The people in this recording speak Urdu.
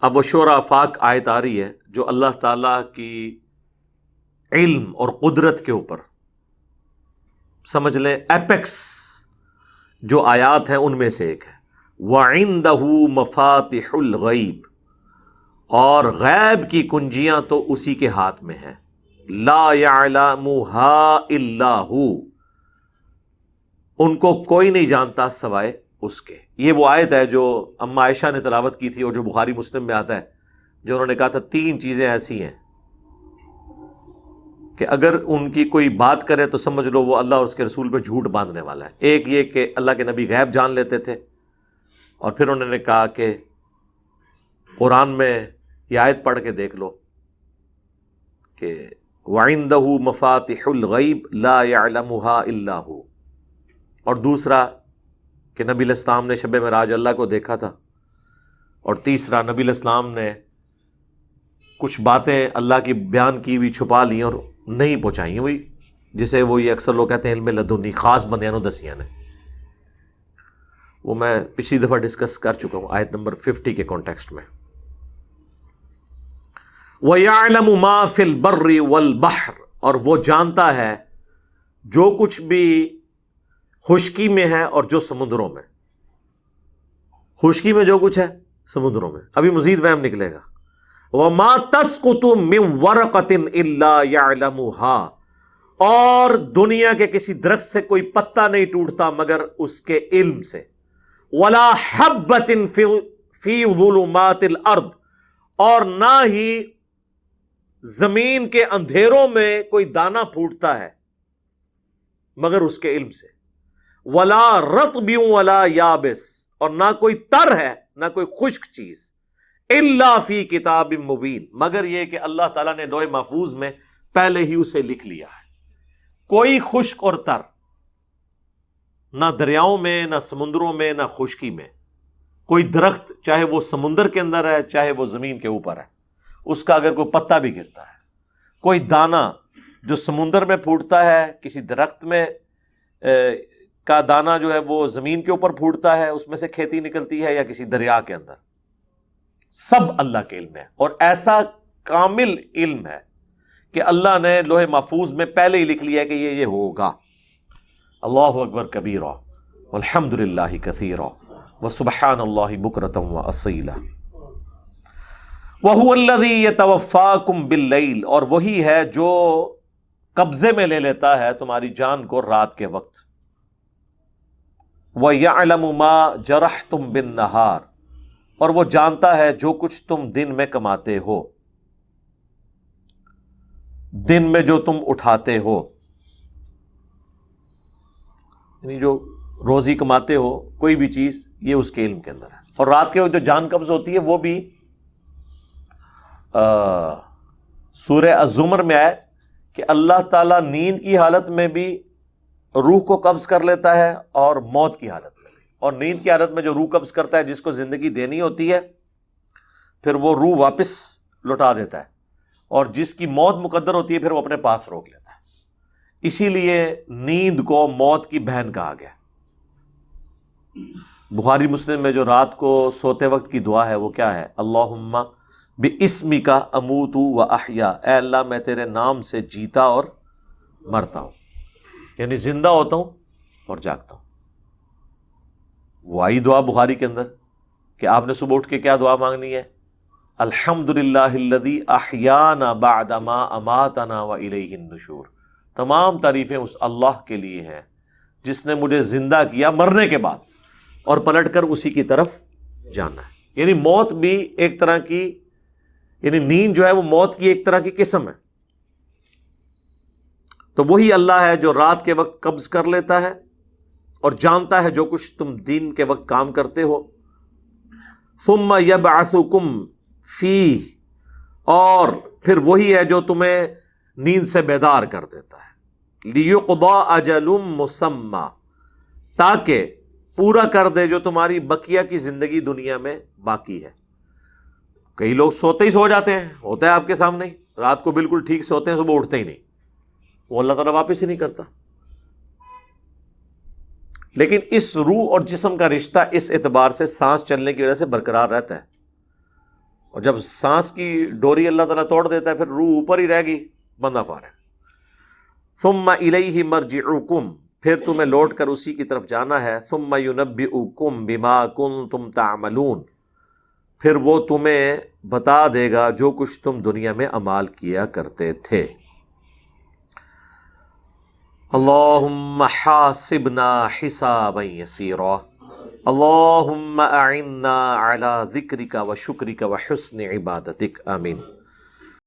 اب وہ شعراء آفاق آیت آ رہی ہے جو اللہ تعالیٰ کی علم اور قدرت کے اوپر سمجھ لیں ایپیکس جو آیات ہیں ان میں سے ایک ہے. وَعِندَهُ مَفَاتِحُ الْغَيْبِ، اور غیب کی کنجیاں تو اسی کے ہاتھ میں ہیں. لَا يَعْلَمُهَا إِلَّا هُ، ان کو کوئی نہیں جانتا سوائے اس کے. یہ وہ آیت ہے جو اما عائشہ نے تلاوت کی تھی اور جو بخاری مسلم میں آتا ہے، جو انہوں نے کہا تھا 3 چیزیں ایسی ہیں کہ اگر ان کی کوئی بات کرے تو سمجھ لو وہ اللہ اور اس کے رسول پہ جھوٹ باندھنے والا ہے. ایک یہ کہ اللہ کے نبی غیب جان لیتے تھے، اور پھر انہوں نے کہا کہ قرآن میں یہ آیت پڑھ کے دیکھ لو کہ وَعِندَهُ مَفَاتِحُ الْغَيْبِ لَا يَعْلَمُهَا إِلَّا هُ، اور دوسرا کہ نبی علیہ السلام نے شب معراج اللہ کو دیکھا تھا، اور تیسرا نبی علیہ السلام نے کچھ باتیں اللہ کی بیان کی ہوئی چھپا لی اور نہیں پہنچائی ہوئی، جسے وہ یہ اکثر لوگ کہتے ہیں علم لدنی، خاص بندیاں نو دسیاں نے. وہ میں پچھلی دفعہ ڈسکس کر چکا ہوں آیت نمبر 50 کے کانٹیکسٹ میں. وَيَعْلَمُ مَا فِي الْبَرِّ وَالْبَحْرِ، اور وہ جانتا ہے جو کچھ بھی خشکی میں ہے اور جو سمندروں میں. خشکی میں جو کچھ ہے، سمندروں میں. ابھی مزید وہم نکلے گا. وَمَا تَسْقُطُ مِن وَرَقَةٍ إِلَّا يَعْلَمُهَا، اور دنیا کے کسی درخت سے کوئی پتا نہیں ٹوٹتا مگر اس کے علم سے. وَلَا حَبَّةٍ فِي ظُلُمَاتِ الْأَرْضِ، اور نہ ہی زمین کے اندھیروں میں کوئی دانہ پھوٹتا ہے مگر اس کے علم سے. وَلَا رَطْبٍ وَلَا يَابِسٍ، اور نہ کوئی تر ہے نہ کوئی خشک چیز. إِلَّا فِي كِتَابٍ مُبِينٍ، مگر یہ کہ اللہ تعالیٰ نے لوح محفوظ میں پہلے ہی اسے لکھ لیا ہے. کوئی خشک اور تر، نہ دریاؤں میں نہ سمندروں میں نہ خشکی میں. کوئی درخت چاہے وہ سمندر کے اندر ہے چاہے وہ زمین کے اوپر ہے، اس کا اگر کوئی پتا بھی گرتا ہے، کوئی دانہ جو سمندر میں پھوٹتا ہے، کسی درخت میں کا دانہ جو ہے وہ زمین کے اوپر پھوٹتا ہے، اس میں سے کھیتی نکلتی ہے، یا کسی دریا کے اندر، سب اللہ کے علم ہے. اور ایسا کامل علم ہے کہ اللہ نے لوح محفوظ میں پہلے ہی لکھ لیا ہے کہ یہ ہوگا. اللہ اکبر کبیرہ والحمد للہ کثیرہ وسبحان اللہ بکرۃ واصیلا. وَهُوَ الَّذِي يَتَوَفَّاكُمْ بِاللَّيْلِ، اور وہی ہے جو قبضے میں لے لیتا ہے تمہاری جان کو رات کے وقت. وَيَعْلَمُ مَا جَرَحْتُمْ بِالنَّهَارِ، اور وہ جانتا ہے جو کچھ تم دن میں کماتے ہو، دن میں جو تم اٹھاتے ہو، یعنی جو روزی کماتے ہو کوئی بھی چیز، یہ اس کے علم کے اندر ہے. اور رات کے وقت جو جان قبض ہوتی ہے وہ بھی سورہ الزمر میں آئے کہ اللہ تعالیٰ نیند کی حالت میں بھی روح کو قبض کر لیتا ہے اور موت کی حالت میں بھی. اور نیند کی حالت میں جو روح قبض کرتا ہے، جس کو زندگی دینی ہوتی ہے، پھر وہ روح واپس لوٹا دیتا ہے، اور جس کی موت مقدر ہوتی ہے پھر وہ اپنے پاس روک لیتا ہے. اسی لیے نیند کو موت کی بہن کہا گیا. بخاری مسلم میں جو رات کو سوتے وقت کی دعا ہے وہ کیا ہے؟ اللہم بِاسْمِکَ اموت و احیا، اے اللہ میں تیرے نام سے جیتا اور مرتا ہوں، یعنی زندہ ہوتا ہوں اور جاگتا ہوں. وہ آئی دعا بخاری کے اندر کہ آپ نے صبح اٹھ کے کیا دعا مانگنی ہے؟ الحمدللہ الذی احیانا بعد ما اماتنا والیہ النشور. تمام تعریفیں اس اللہ کے لیے ہیں جس نے مجھے زندہ کیا مرنے کے بعد، اور پلٹ کر اسی کی طرف جانا ہے. یعنی موت بھی ایک طرح کی، یعنی نیند جو ہے وہ موت کی ایک طرح کی قسم ہے. تو وہی اللہ ہے جو رات کے وقت قبض کر لیتا ہے اور جانتا ہے جو کچھ تم دن کے وقت کام کرتے ہو. ثم یبعثکم فیہ، اور پھر وہی ہے جو تمہیں نیند سے بیدار کر دیتا ہے. لیقضی اجل مسمی، تاکہ پورا کر دے جو تمہاری بقیہ کی زندگی دنیا میں باقی ہے. کئی لوگ سوتے ہی سو جاتے ہیں، ہوتا ہے آپ کے سامنے ہی، رات کو بالکل ٹھیک سوتے ہیں، صبح اٹھتے ہی نہیں، وہ اللہ تعالیٰ واپس ہی نہیں کرتا. لیکن اس روح اور جسم کا رشتہ اس اعتبار سے سانس چلنے کی وجہ سے برقرار رہتا ہے. اور جب سانس کی ڈوری اللہ تعالیٰ توڑ دیتا ہے پھر روح اوپر ہی رہ گئی، بندہ فارغ۔ ثم الیہ مرجعکم، پھر تمہیں لوٹ کر اسی کی طرف جانا ہے، ثم ینبئکم بما کنتم تعملون، پھر وہ تمہیں بتا دے گا جو کچھ تم دنیا میں اعمال کیا کرتے تھے۔ اللہم حاسبنا حسابا یسیرا، اللہم اعنا علی ذکرک و شکرک و حسن عبادتک، آمین۔